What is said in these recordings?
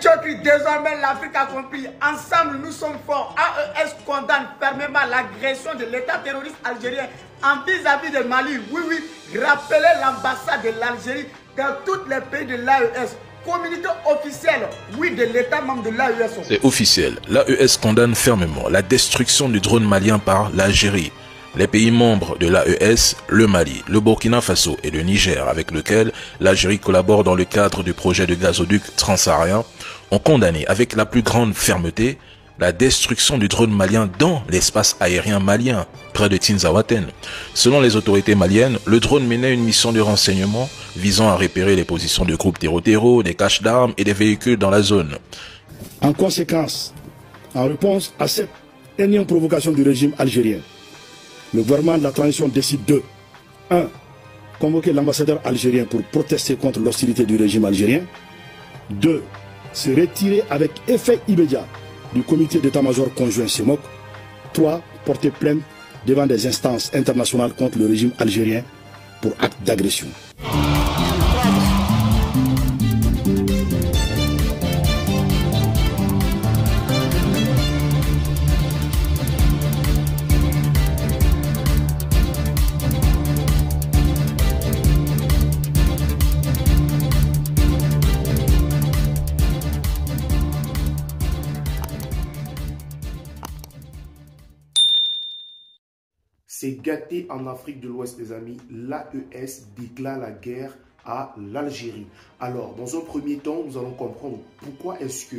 Chokri, désormais l'Afrique a compris. Ensemble, nous sommes forts. AES condamne fermement l'agression de l'État terroriste algérien en vis-à-vis de Mali. Oui, rappelez l'ambassade de l'Algérie dans tous les pays de l'AES. Communiqué officiel, oui, de l'État membre de l'AES. C'est officiel. L'AES condamne fermement la destruction du drone malien par l'Algérie. Les pays membres de l'AES, le Mali, le Burkina Faso et le Niger, avec lequel l'Algérie collabore dans le cadre du projet de gazoduc transsaharien, ont condamné avec la plus grande fermeté la destruction du drone malien dans l'espace aérien malien, près de Tinzaouaten. Selon les autorités maliennes, le drone menait une mission de renseignement visant à repérer les positions de groupes terror, des caches d'armes et des véhicules dans la zone. En conséquence, en réponse à cette énième provocation du régime algérien, le gouvernement de la transition décide de 1. Convoquer l'ambassadeur algérien pour protester contre l'hostilité du régime algérien. 2. Se retirer avec effet immédiat du comité d'état-major conjoint CEMOC. 3. Porter plainte devant des instances internationales contre le régime algérien pour acte d'agression. C'est gâté en Afrique de l'Ouest, les amis. L'AES déclare la guerre à l'Algérie. Alors, dans un premier temps, nous allons comprendre pourquoi est-ce que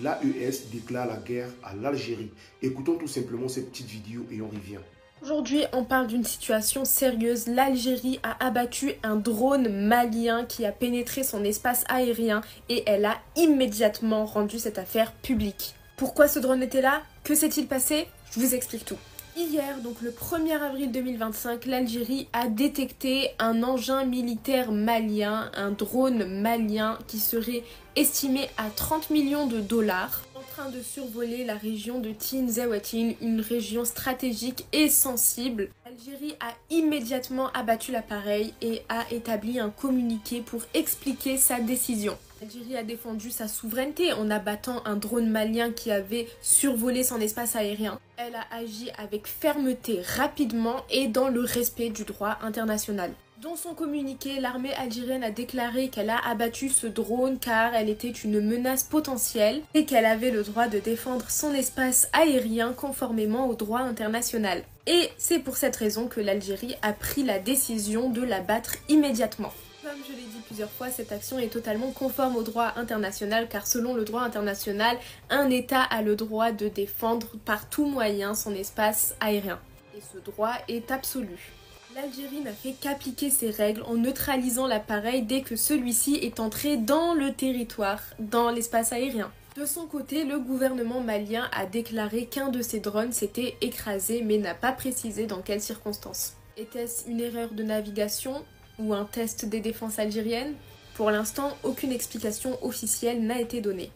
l'AES déclare la guerre à l'Algérie. Écoutons tout simplement cette petite vidéo et on revient. Aujourd'hui, on parle d'une situation sérieuse. L'Algérie a abattu un drone malien qui a pénétré son espace aérien et elle a immédiatement rendu cette affaire publique. Pourquoi ce drone était là? Que s'est-il passé? Je vous explique tout. Hier, donc le 1er avril 2025, l'Algérie a détecté un engin militaire malien, un drone malien qui serait estimé à 30 millions de dollars, en train de survoler la région de Tinzaouaten, une région stratégique et sensible. L'Algérie a immédiatement abattu l'appareil et a établi un communiqué pour expliquer sa décision. L'Algérie a défendu sa souveraineté en abattant un drone malien qui avait survolé son espace aérien. Elle a agi avec fermeté, rapidement et dans le respect du droit international. Dans son communiqué, l'armée algérienne a déclaré qu'elle a abattu ce drone car elle était une menace potentielle et qu'elle avait le droit de défendre son espace aérien conformément au droit international. Et c'est pour cette raison que l'Algérie a pris la décision de l'abattre immédiatement. Comme je l'ai dit plusieurs fois, cette action est totalement conforme au droit international car selon le droit international, un État a le droit de défendre par tout moyen son espace aérien. Et ce droit est absolu. L'Algérie n'a fait qu'appliquer ces règles en neutralisant l'appareil dès que celui-ci est entré dans le territoire, dans l'espace aérien. De son côté, le gouvernement malien a déclaré qu'un de ses drones s'était écrasé mais n'a pas précisé dans quelles circonstances. Était-ce une erreur de navigation ou un test des défenses algériennes? Pour l'instant, aucune explication officielle n'a été donnée.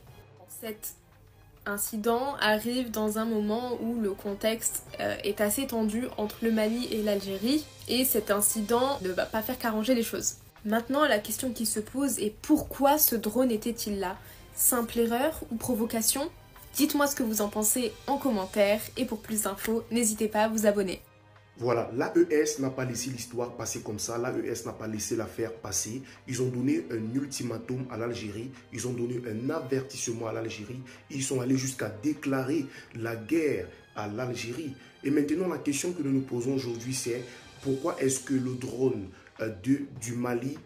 Cet incident arrive dans un moment où le contexte est assez tendu entre le Mali et l'Algérie et cet incident ne va pas faire qu'arranger les choses. Maintenant, la question qui se pose est pourquoi ce drone était-il là? Simple erreur ou provocation? Dites-moi ce que vous en pensez en commentaire et pour plus d'infos, n'hésitez pas à vous abonner. Voilà, l'AES n'a pas laissé l'histoire passer comme ça, l'AES n'a pas laissé l'affaire passer. Ils ont donné un ultimatum à l'Algérie, ils ont donné un avertissement à l'Algérie, ils sont allés jusqu'à déclarer la guerre à l'Algérie. Et maintenant, la question que nous nous posons aujourd'hui, c'est pourquoi est-ce que le drone du Mali,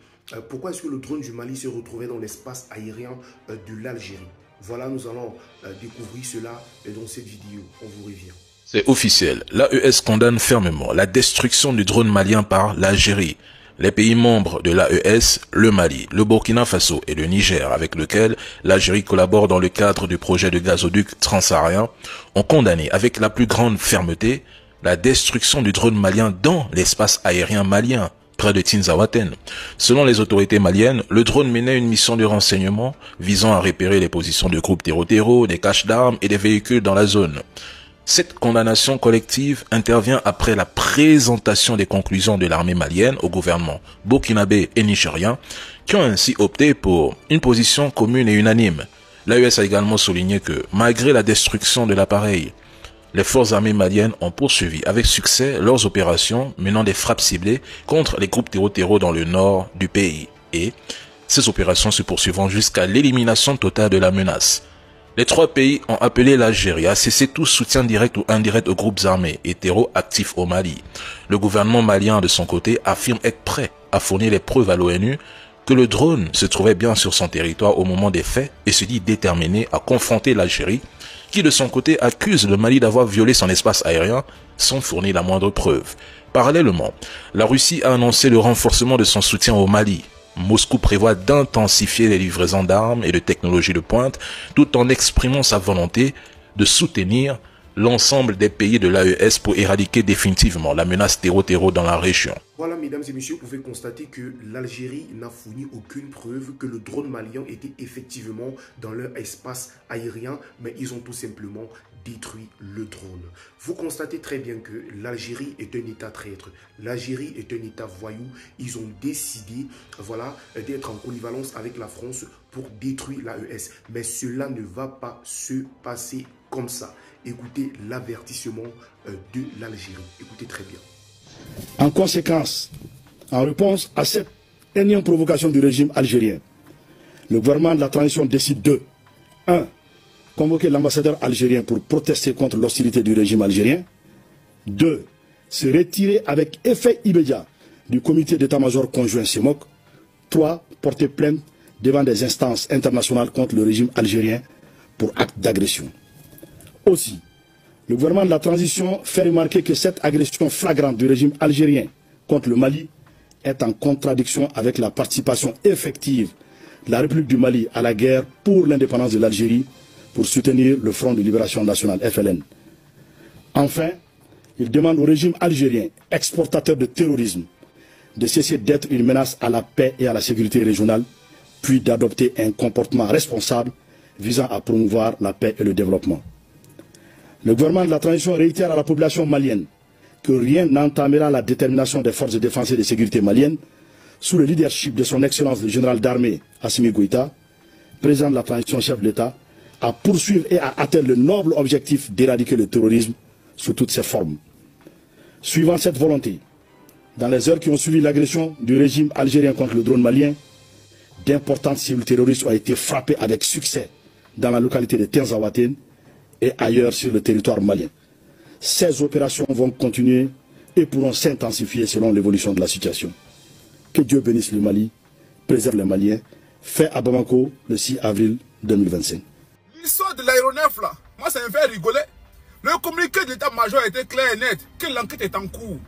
se retrouvait dans l'espace aérien de l'Algérie? Voilà, nous allons découvrir cela dans cette vidéo. On vous revient. C'est officiel. L'AES condamne fermement la destruction du drone malien par l'Algérie. Les pays membres de l'AES, le Mali, le Burkina Faso et le Niger, avec lequel l'Algérie collabore dans le cadre du projet de gazoduc transsaharien, ont condamné avec la plus grande fermeté la destruction du drone malien dans l'espace aérien malien, près de Tinzaouaten. Selon les autorités maliennes, le drone menait une mission de renseignement visant à repérer les positions de groupes terror, des caches d'armes et des véhicules dans la zone. Cette condamnation collective intervient après la présentation des conclusions de l'armée malienne au gouvernement burkinabé et nigérien, qui ont ainsi opté pour une position commune et unanime. L'AES a également souligné que, malgré la destruction de l'appareil, les forces armées maliennes ont poursuivi avec succès leurs opérations menant des frappes ciblées contre les groupes terreau dans le nord du pays. Et ces opérations se poursuivront jusqu'à l'élimination totale de la menace. Les trois pays ont appelé l'Algérie à cesser tout soutien direct ou indirect aux groupes armés et terreaux actifs au Mali. Le gouvernement malien, de son côté, affirme être prêt à fournir les preuves à l'ONU que le drone se trouvait bien sur son territoire au moment des faits et se dit déterminé à confronter l'Algérie, qui de son côté accuse le Mali d'avoir violé son espace aérien sans fournir la moindre preuve. Parallèlement, la Russie a annoncé le renforcement de son soutien au Mali. Moscou prévoit d'intensifier les livraisons d'armes et de technologies de pointe tout en exprimant sa volonté de soutenir l'ensemble des pays de l'AES pour éradiquer définitivement la menace terreau dans la région. Voilà, mesdames et messieurs, vous pouvez constater que l'Algérie n'a fourni aucune preuve que le drone malien était effectivement dans leur espace aérien, mais ils ont tout simplement détruit le drone. Vous constatez très bien que l'Algérie est un État traître. L'Algérie est un État voyou. Ils ont décidé, voilà, d'être en connivence avec la France pour détruire l'AES. Mais cela ne va pas se passer comme ça. Écoutez l'avertissement de l'Algérie. Écoutez très bien. En conséquence, en réponse à cette énième provocation du régime algérien, le gouvernement de la transition décide de 1. Convoquer l'ambassadeur algérien pour protester contre l'hostilité du régime algérien. 2. Se retirer avec effet immédiat du comité d'état-major conjoint CEMOC. 3. Porter plainte devant des instances internationales contre le régime algérien pour acte d'agression. Aussi, le gouvernement de la transition fait remarquer que cette agression flagrante du régime algérien contre le Mali est en contradiction avec la participation effective de la République du Mali à la guerre pour l'indépendance de l'Algérie pour soutenir le Front de Libération Nationale, FLN. Enfin, il demande au régime algérien, exportateur de terrorisme, de cesser d'être une menace à la paix et à la sécurité régionale, puis d'adopter un comportement responsable visant à promouvoir la paix et le développement. Le gouvernement de la transition réitère à la population malienne que rien n'entamera la détermination des forces de défense et de sécurité maliennes sous le leadership de son Excellence le général d'armée Assimi Goïta, président de la transition chef de l'État, à poursuivre et à atteindre le noble objectif d'éradiquer le terrorisme sous toutes ses formes. Suivant cette volonté, dans les heures qui ont suivi l'agression du régime algérien contre le drone malien, d'importantes cibles terroristes ont été frappées avec succès dans la localité de Tenzawaten et ailleurs sur le territoire malien. Ces opérations vont continuer et pourront s'intensifier selon l'évolution de la situation. Que Dieu bénisse le Mali, préserve les Maliens. Fait à Bamako le 6 avril 2025. L'histoire de l'aéronef là, moi ça me fait rigoler. Le communiqué de l'état-major était clair et net, que l'enquête est en cours.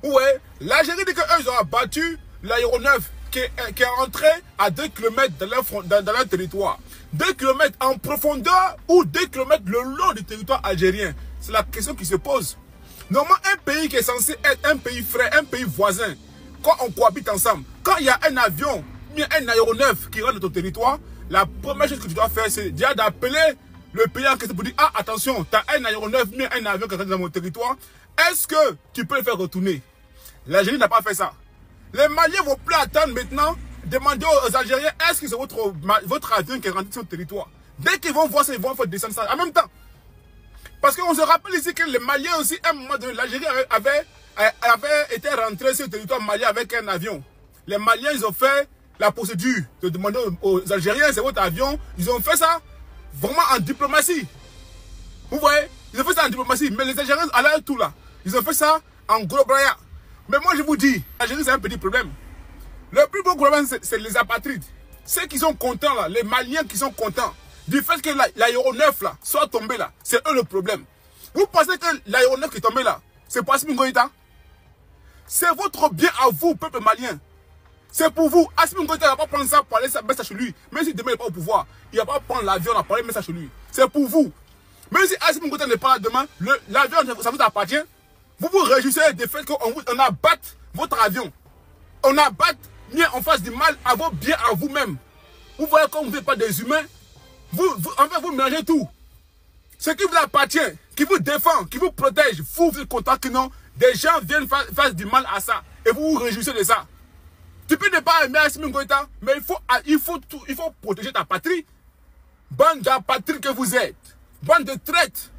Ouais, l'Algérie dit qu'eux ils ont abattu l'aéronef qui est entré à 2 km dans leur territoire. 2 km en profondeur ou 2 km le long du territoire algérien. C'est la question qui se pose. Normalement, un pays qui est censé être un pays frère, un pays voisin, quand on cohabite ensemble, quand il y a un avion, un aéronef qui rentre dans ton territoire, la première chose que tu dois faire, c'est déjà d'appeler le pays en question pour dire, ah attention, tu as un aéronef, un avion qui rentre dans mon territoire, est-ce que tu peux le faire retourner? L'Algérie n'a pas fait ça. Les Maliens vont plus attendre maintenant, demander aux Algériens, est-ce que c'est votre avion qui est rentré sur le territoire? Dès qu'ils vont voir ça, ils vont faire descendre ça en même temps. Parce qu'on se rappelle ici que les Maliens aussi, à un moment donné, l'Algérie avait été rentré sur le territoire malien avec un avion. Les Maliens, ils ont fait la procédure de demander aux Algériens, c'est votre avion. Ils ont fait ça vraiment en diplomatie. Vous voyez, ils ont fait ça en diplomatie. Mais les Algériens, à l'heure tout là, ils ont fait ça en gros braya. Mais moi, je vous dis, l'Algérie, c'est un petit problème. Le plus gros problème, c'est les apatrides. Ceux qui sont contents là, les Maliens qui sont contents du fait que l'aéronef là soit tombé là, c'est eux le problème. Vous pensez que l'aéronef qui est tombé là, c'est pour Assimi Goïta? C'est votre bien à vous, peuple malien. C'est pour vous. Assimi Goïta ne va pas prendre ça pour aller mettre ça chez lui. Même si demain il n'est pas au pouvoir, il ne va pas prendre l'avion pour aller mettre ça chez lui. C'est pour vous. Même si Assimi Goïta n'est pas là demain, l'avion, ça vous appartient. Vous vous réjouissez du fait qu'on abatte votre avion. On abatte bien, on fasse du mal à vos biens à vous-même. Vous voyez comme vous n'êtes pas des humains. En fait, vous mélangez tout. Ce qui vous appartient, qui vous défend, qui vous protège, vous êtes content que non, des gens viennent faire du mal à ça. Et vous vous réjouissez de ça. Tu peux ne pas aimer Assimi Goïta, mais il faut protéger ta patrie. bande d'apatrides que vous êtes, bande de traîtres.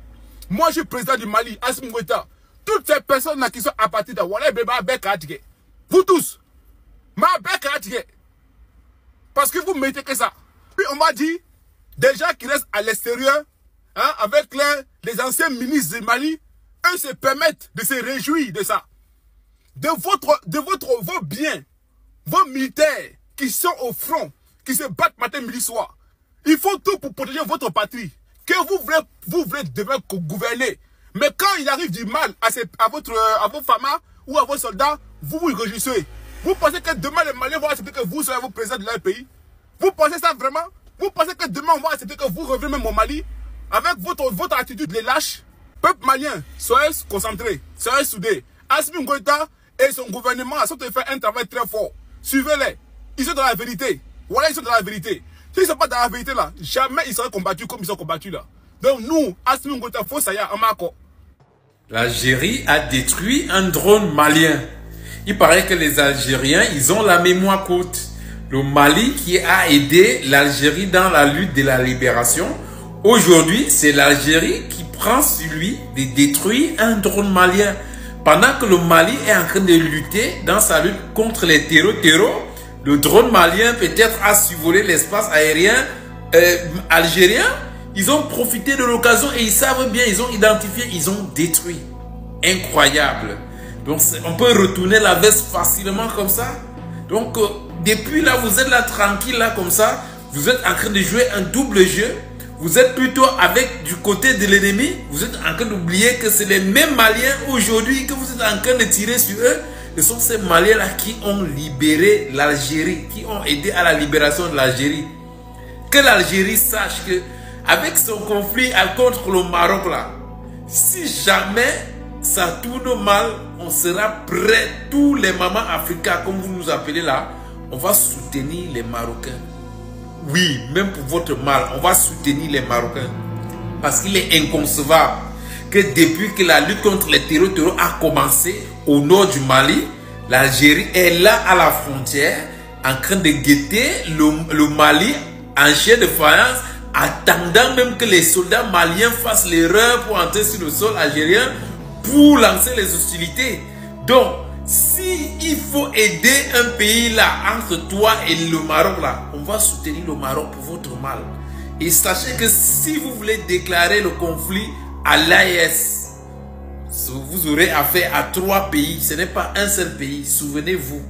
Moi, je suis président du Mali, Assimi Goïta. Toutes ces personnes-là qui sont apatrides, vous tous, parce que vous mettez que ça. Puis on m'a dit, des gens qui restent à l'extérieur, hein, avec les anciens ministres du Mali, eux se permettent de se réjouir de ça. De vos biens, vos militaires qui sont au front, qui se battent matin, midi, soir. Il faut tout pour protéger votre patrie. Que vous voulez devoir gouverner. Mais quand il arrive du mal à vos femmes ou à vos soldats, vous vous réjouissez. Vous pensez que demain les Maliens vont accepter que vous soyez le président de leur pays? Vous pensez ça vraiment? Vous pensez que demain on va accepter que vous revenez même au Mali? Avec votre attitude les lâches? Peuple malien, soyez concentrés, soyez soudés. Assimi Goïta et son gouvernement sont en train de faire un travail très fort. Suivez-les. Ils sont dans la vérité. Voilà, ils sont dans la vérité. S'ils ne sont pas dans la vérité là, jamais ils seraient combattus comme ils sont combattus là. Donc nous, Assimi Goïta, faut ça y a un marco. L'Algérie a détruit un drone malien. Il paraît que les Algériens, ils ont la mémoire courte. Le Mali qui a aidé l'Algérie dans la lutte de la libération. Aujourd'hui, c'est l'Algérie qui prend sur lui de détruire un drone malien. Pendant que le Mali est en train de lutter dans sa lutte contre les terreaux, le drone malien peut-être a survolé l'espace aérien algérien. Ils ont profité de l'occasion et ils savent bien, ils ont identifié, ils ont détruit. Incroyable. Donc on peut retourner la veste facilement comme ça. Donc depuis là, vous êtes là tranquille là comme ça. Vous êtes en train de jouer un double jeu. Vous êtes plutôt avec du côté de l'ennemi. Vous êtes en train d'oublier que c'est les mêmes Maliens aujourd'hui que vous êtes en train de tirer sur eux. Ce sont ces Maliens là qui ont libéré l'Algérie, qui ont aidé à la libération de l'Algérie. Que l'Algérie sache que avec son conflit contre le Maroc là, si jamais ça tourne mal, on sera prêt, tous les mamans africains comme vous nous appelez là, on va soutenir les Marocains. Oui, même pour votre mal, on va soutenir les Marocains. Parce qu'il est inconcevable que depuis que la lutte contre les terreaux a commencé au nord du Mali, l'Algérie est là à la frontière en train de guetter le Mali en chien de faïence, attendant même que les soldats maliens fassent l'erreur pour entrer sur le sol algérien pour lancer les hostilités. Donc, si il faut aider un pays là, entre toi et le Maroc là, on va soutenir le Maroc pour votre mal. Et sachez que si vous voulez déclarer le conflit à l'AES, vous aurez affaire à 3 pays. Ce n'est pas un seul pays, souvenez-vous.